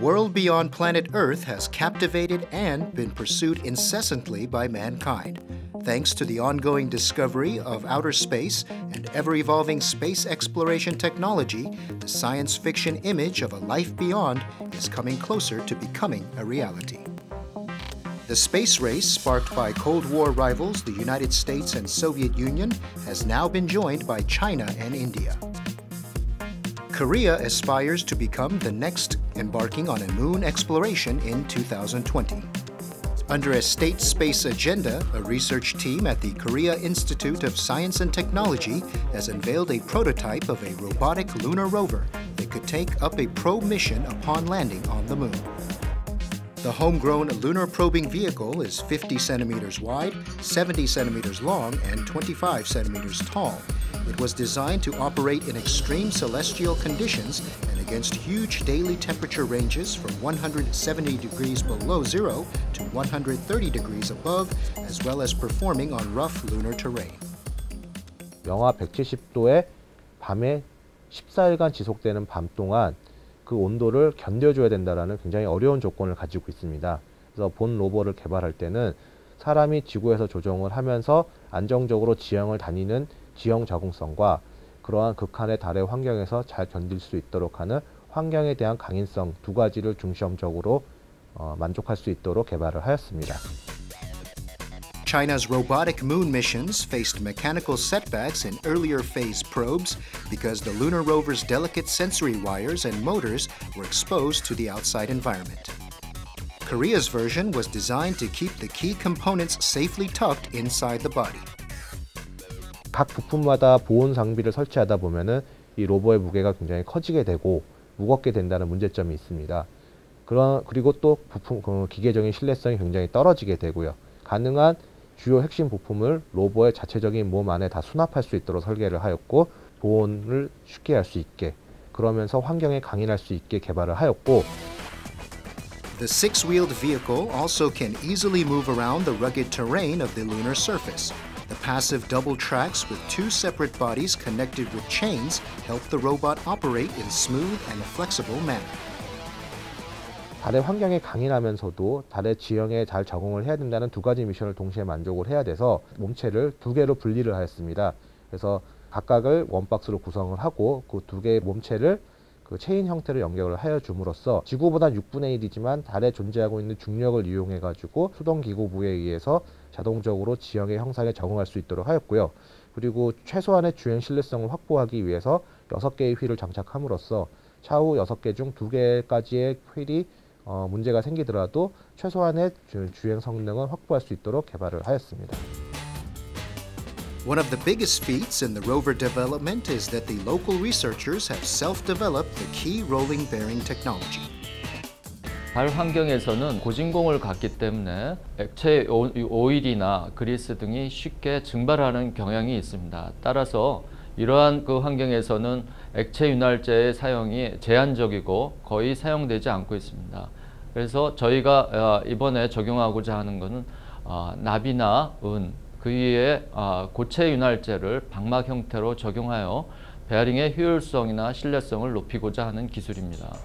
world beyond planet Earth has captivated and been pursued incessantly by mankind. Thanks to the ongoing discovery of outer space and ever-evolving space exploration technology, the science fiction image of a life beyond is coming closer to becoming a reality. The space race, sparked by Cold War rivals the United States and Soviet Union, has now been joined by China and India. Korea aspires to become the next embarking on a moon exploration in 2020. Under a state space agenda, a research team at the Korea Institute of Science and Technology has unveiled a prototype of a robotic lunar rover that could take up a probe mission upon landing on the moon. The homegrown lunar probing vehicle is 50 centimeters wide, 70 centimeters long, and 25 centimeters tall. It was designed to operate in extreme celestial conditions and against huge daily temperature ranges from 170 degrees below zero to 130 degrees above, as well as performing on rough lunar terrain. 영하 170도에 밤에 14일간 지속되는 밤 동안 그 온도를 견뎌줘야 된다는 굉장히 어려운 조건을 가지고 있습니다. 그래서 본 로버를 개발할 때는 사람이 지구에서 조정을 하면서 안정적으로 지형을 다니는 지형 적응성과 그러한 극한의 달의 환경에서 잘 견딜 수 있도록 하는 환경에 대한 강인성 두 가지를 중점적으로 만족할 수 있도록 개발을 하였습니다. China's robotic moon missions faced mechanical setbacks in earlier phase probes because the lunar rover's delicate sensory wires and motors were exposed to the outside environment. Korea's version was designed to keep the key components safely tucked inside the body. 각 부품마다 보온 장비를 설치하다 보면은 이 로버의 무게가 굉장히 커지게 되고 무겁게 된다는 문제점이 있습니다. 그리고 또 부품 기계적인 신뢰성이 굉장히 떨어지게 되고요. 가능한 주요 핵심 부품을 로버의 자체적인 몸 안에 다 수납할 수 있도록 설계를 하였고 보온을 쉽게 할 수 있게 그러면서 환경에 강인할 수 있게 개발을 하였고 The six-wheeled vehicle also can easily move around the rugged terrain of the lunar surface. The passive double tracks with two separate bodies connected with chains help the robot operate in smooth and flexible manner. 달의 환경에 강인하면서도 달의 지형에 잘 적응을 해야 된다는 두 가지 미션을 동시에 만족을 해야 돼서 몸체를 두 개로 분리를 하였습니다. 그래서 각각을 원박스로 구성을 하고 그 두 개의 몸체를 그 체인 형태로 연결을 하여 줌으로써 지구보다 6분의 1이지만 달에 존재하고 있는 중력을 이용해 가지고 수동기구부에 의해서 자동적으로 지형의 형상에 적응할 수 있도록 하였고요. 그리고 최소한의 주행 신뢰성을 확보하기 위해서 6개의 휠을 장착함으로써 차후 6개 중 2개까지의 휠이 문제가 생기더라도 최소한의 주행 성능을 확보할 수 있도록 개발을 하였습니다. One of the biggest feats in the rover development is that the local researchers have self-developed the key rolling bearing technology. 달 환경에서는 고진공을 갖기 때문에 액체 오일이나 그리스 등이 쉽게 증발하는 경향이 있습니다. 따라서 이러한 그 환경에서는 액체 윤활제의 사용이 제한적이고 거의 사용되지 않고 있습니다. 그래서 저희가 이번에 적용하고자 하는 것은 납이나 은, 그 위에 고체 윤활제를 방막 형태로 적용하여 베어링의 효율성이나 신뢰성을 높이고자 하는 기술입니다.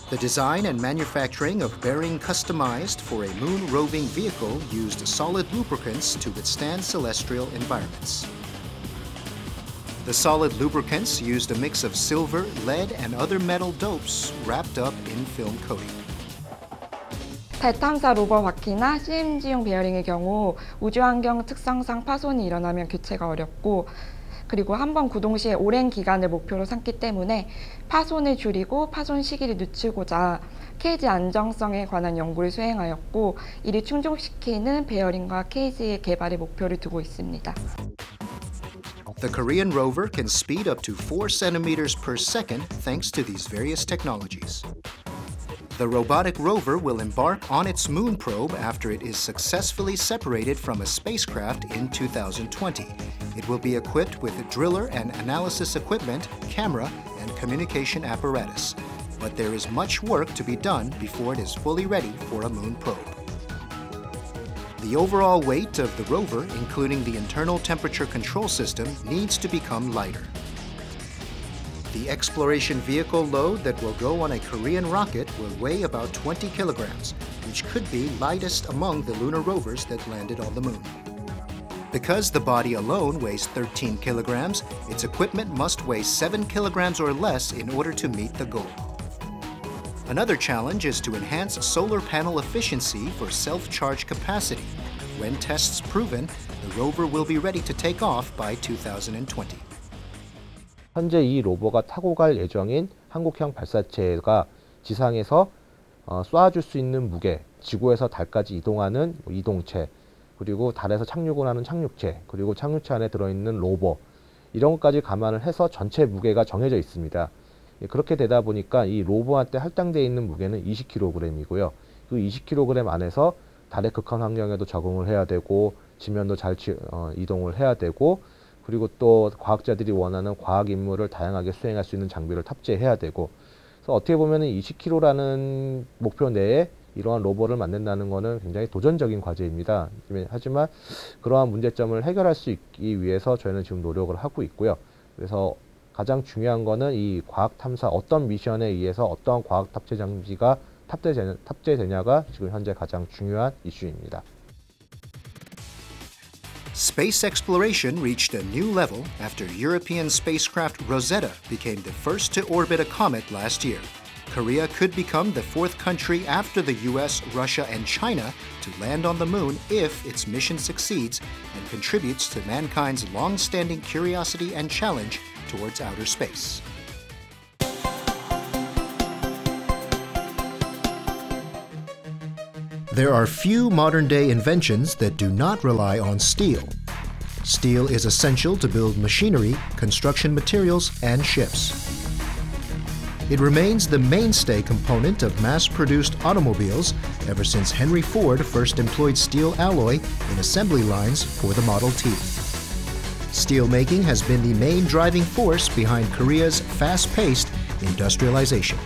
The design and manufacturing of bearing customized for a moon roving vehicle used solid lubricants to withstand celestial environments. The solid lubricants used a mix of silver, lead, and other metal dopes wrapped up in film coating. 달 탐사 로버 바퀴나 CMG용 베어링의 경우 우주환경 특성상 파손이 일어나면 교체가 어렵고 그리고 한번 구동 시에 오랜 기간을 목표로 삼기 때문에 파손을 줄이고 파손 시기를 늦추고자 케이지 안정성에 관한 연구를 수행하였고 이를 충족시키는 베어링과 케이지의 개발에 목표를 두고 있습니다. The Korean rover can speed up to 4 centimeters per second thanks to these various technologies. The robotic rover will embark on its moon probe after it is successfully separated from a spacecraft in 2020. It will be equipped with a driller and analysis equipment, camera, and communication apparatus. But there is much work to be done before it is fully ready for a moon probe. The overall weight of the rover, including the internal temperature control system, needs to become lighter. The exploration vehicle load that will go on a Korean rocket will weigh about 20 kilograms, which could be lightest among the lunar rovers that landed on the moon. Because the body alone weighs 13 kilograms, its equipment must weigh 7 kilograms or less in order to meet the goal. Another challenge is to enhance solar panel efficiency for self-charge capacity. When tests proven, the rover will be ready to take off by 2020. 현재 이 로버가 타고 갈 예정인 한국형 발사체가 지상에서 쏴줄 수 있는 무게, 지구에서 달까지 이동하는 이동체, 그리고 달에서 착륙을 하는 착륙체, 그리고 착륙체 안에 들어있는 로버, 이런 것까지 감안을 해서 전체 무게가 정해져 있습니다. 그렇게 되다 보니까 이 로버한테 할당되어 있는 무게는 20kg이고요. 그 20kg 안에서 달의 극한 환경에도 적응을 해야 되고, 지면도 잘 이동을 해야 되고, 그리고 또 과학자들이 원하는 과학 임무를 다양하게 수행할 수 있는 장비를 탑재해야 되고, 그래서 어떻게 보면 20kg라는 목표 내에 이러한 로버를 만든다는 것은 굉장히 도전적인 과제입니다. 하지만 그러한 문제점을 해결할 수 있기 위해서 저희는 지금 노력을 하고 있고요. 그래서 가장 중요한 거는 이 과학 탐사, 어떤 미션에 의해서 어떠한 과학 탑재 장비가 탑재되냐가 지금 현재 가장 중요한 이슈입니다. Space exploration reached a new level after European spacecraft Rosetta became the first to orbit a comet last year. Korea could become the fourth country after the US, Russia, and China to land on the moon if its mission succeeds and contributes to mankind's long-standing curiosity and challenge towards outer space. There are few modern-day inventions that do not rely on steel. Steel is essential to build machinery, construction materials, and ships. It remains the mainstay component of mass-produced automobiles ever since Henry Ford first employed steel alloy in assembly lines for the Model T. Steelmaking has been the main driving force behind Korea's fast-paced industrialization.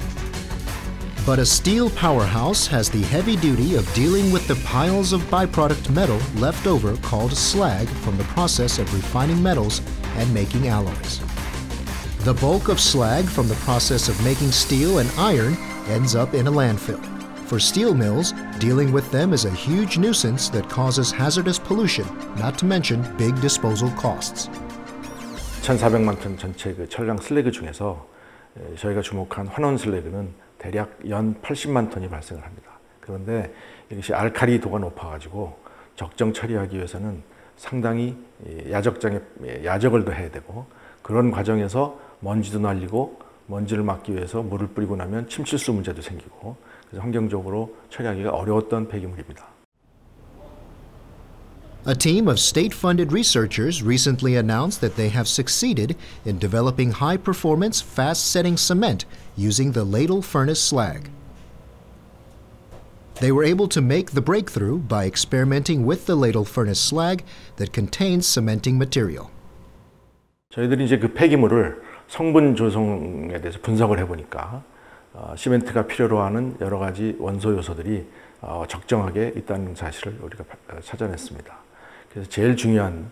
But a steel powerhouse has the heavy duty of dealing with the piles of byproduct metal left over called slag from the process of refining metals and making alloys. The bulk of slag from the process of making steel and iron ends up in a landfill. For steel mills, dealing with them is a huge nuisance that causes hazardous pollution, not to mention big disposal costs. 1,400만 톤 전체 그 철강 슬래그 중에서 저희가 주목한 환원 슬래그는 대략 연 80만 톤이 발생을 합니다. 그런데 이것이 알칼리도가 높아가지고 적정 처리하기 위해서는 상당히 야적을 더 해야 되고, 그런 과정에서 먼지도 날리고 먼지를 막기 위해서 물을 뿌리고 나면 침실수 문제도 생기고, 그래서 환경적으로 처리하기가 어려웠던 폐기물입니다. A team of state-funded researchers recently announced that they have succeeded in developing high-performance, fast-setting cement using the ladle furnace slag. They were able to make the breakthrough by experimenting with the ladle furnace slag that contains cementing material. 저희들이 이제 그 폐기물을 성분 조성에 대해서 분석을 해보니까 시멘트가 필요로 하는 여러 가지 원소 요소들이 적정하게 있다는 사실을 우리가 찾아냈습니다. 그래서 제일 중요한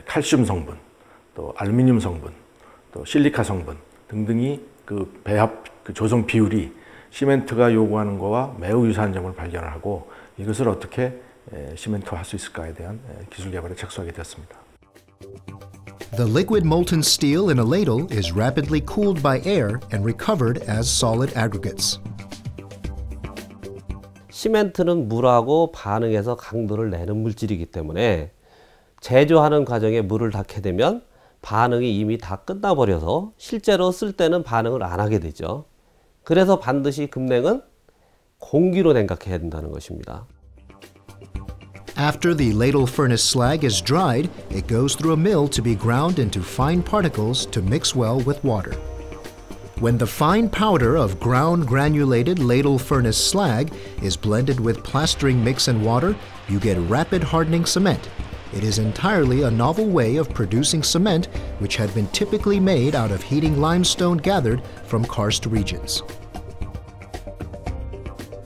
칼슘 성분, 또 알루미늄 성분, 또 실리카 성분 등등이 그 배합 그 조성 비율이 시멘트가 요구하는 것과 매우 유사한 점을 발견을 하고, 이것을 어떻게 시멘트화할 수 있을까에 대한 기술 개발에 착수하게 되었습니다. The liquid molten steel in a ladle is rapidly cooled by air and recovered as solid aggregates. 시멘트는 물하고 반응해서 강도를 내는 물질이기 때문에 제조하는 과정에 물을 닿게 되면 반응이 이미 다 끝나버려서 실제로 쓸 때는 반응을 안 하게 되죠. 그래서 반드시 급냉은 공기로 냉각해야 된다는 것입니다. After the ladle furnace slag is dried, it goes through a mill to be ground into fine particles to mix well with water. When the fine powder of ground granulated ladle furnace slag is blended with plastering mix and water, you get rapid hardening cement. It is entirely a novel way of producing cement which had been typically made out of heating limestone gathered from karst regions.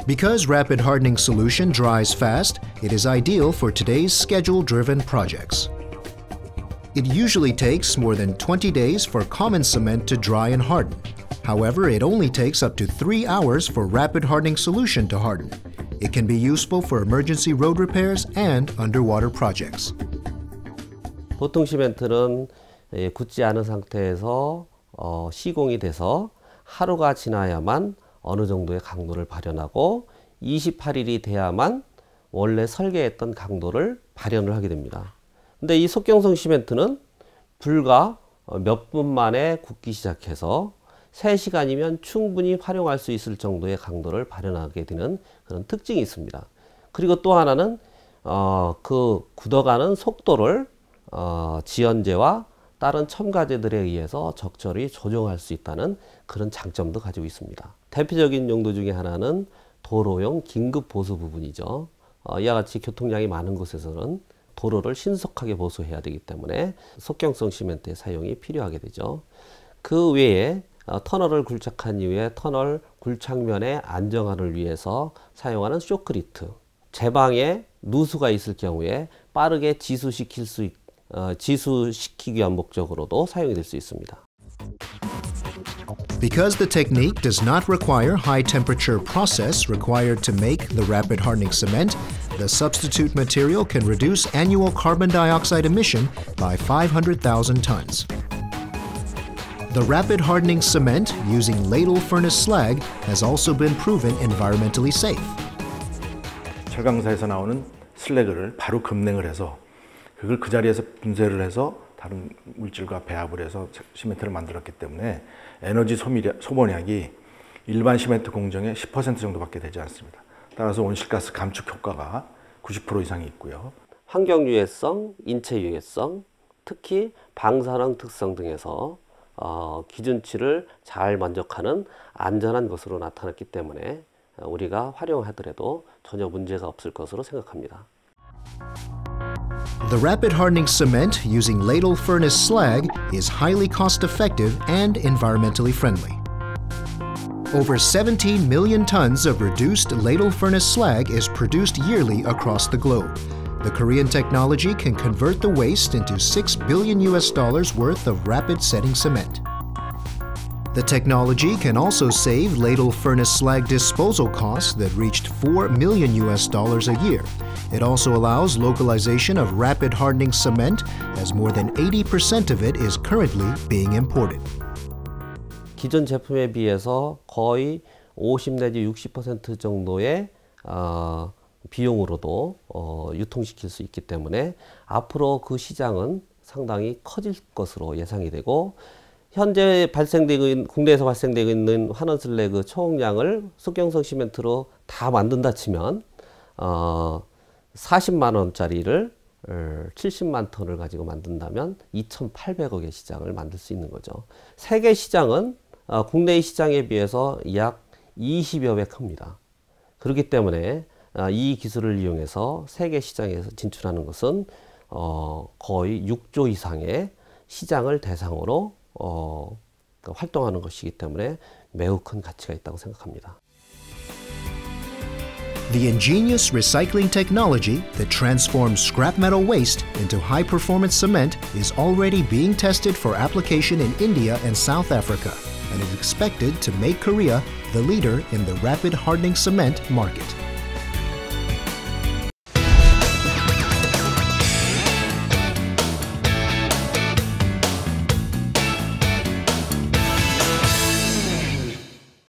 Because rapid hardening solution dries fast, it is ideal for today's schedule-driven projects. It usually takes more than 20 days for common cement to dry and harden. However, it only takes up to 3 hours for rapid hardening solution to harden. It can be useful for emergency road repairs and underwater projects. 보통 시멘트는 굳지 않은 상태에서 시공이 돼서 하루가 지나야만 어느 정도의 강도를 발현하고 28일이 돼야만 원래 설계했던 강도를 발현을 하게 됩니다. 근데 이 속경성 시멘트는 불과 몇 분 만에 굳기 시작해서 3시간이면 충분히 활용할 수 있을 정도의 강도를 발현하게 되는 그런 특징이 있습니다. 그리고 또 하나는 그 굳어가는 속도를 지연제와 다른 첨가제들에 의해서 적절히 조정할 수 있다는 그런 장점도 가지고 있습니다. 대표적인 용도 중에 하나는 도로용 긴급 보수 부분이죠. 이와 같이 교통량이 많은 곳에서는 도로를 신속하게 보수해야 되기 때문에 속경성 시멘트의 사용이 필요하게 되죠. 그 외에 터널을 굴착한 이후에 터널 굴착면의 안정화를 위해서 사용하는 쇼크리트, 제방에 누수가 있을 경우에 빠르게 지수시키기 위한 목적으로도 사용이 될 수 있습니다. Because the technique does not require high temperature process required to make the rapid hardening cement, the substitute material can reduce annual carbon dioxide emission by 500,000 tons. The rapid hardening cement using ladle furnace slag has also been proven environmentally safe. 철강사에서 나오는 슬래그를 바로 급냉을 해서 그걸 그 자리에서 분쇄를 해서 다른 물질과 배합을 해서 시멘트를 만들었기 때문에 에너지 소모량이 일반 시멘트 공정의 10% 정도밖에 되지 않습니다. 따라서 온실가스 감축 효과가 90% 이상이 있고요. 환경 유해성, 인체 유해성, 특히 방사능 특성 등에서 기준치를 잘 만족하는 안전한 것으로 나타났기 때문에 우리가 활용하더라도 전혀 문제가 없을 것으로 생각합니다. The rapid hardening cement using ladle furnace slag is highly cost-effective and environmentally friendly. Over 17 million tons of reduced ladle furnace slag is produced yearly across the globe. The Korean technology can convert the waste into $6 billion worth of rapid setting cement. The technology can also save ladle furnace slag disposal costs that reached $4 million a year. It also allows localization of rapid hardening cement, as more than 80% of it is currently being imported. 기존 제품에 비해서 거의 50 내지 60% 정도의 비용으로도 유통시킬 수 있기 때문에 앞으로 그 시장은 상당히 커질 것으로 예상이 되고, 현재 국내에서 발생되고 있는 환원 슬래그 총량을 속경성 시멘트로 다 만든다 치면 40만 원짜리를 70만 톤을 가지고 만든다면 2,800억의 시장을 만들 수 있는 거죠. 세계 시장은 국내의 시장에 비해서 약 20여 배 큽니다. 그렇기 때문에 이 기술을 이용해서 세계 시장에서 진출하는 것은 거의 6조 이상의 시장을 대상으로 활동하는 것이기 때문에 매우 큰 가치가 있다고 생각합니다. The ingenious recycling technology that transforms scrap metal waste into high-performance cement is already being tested for application in India and South Africa, and is expected to make Korea the leader in the rapid hardening cement market.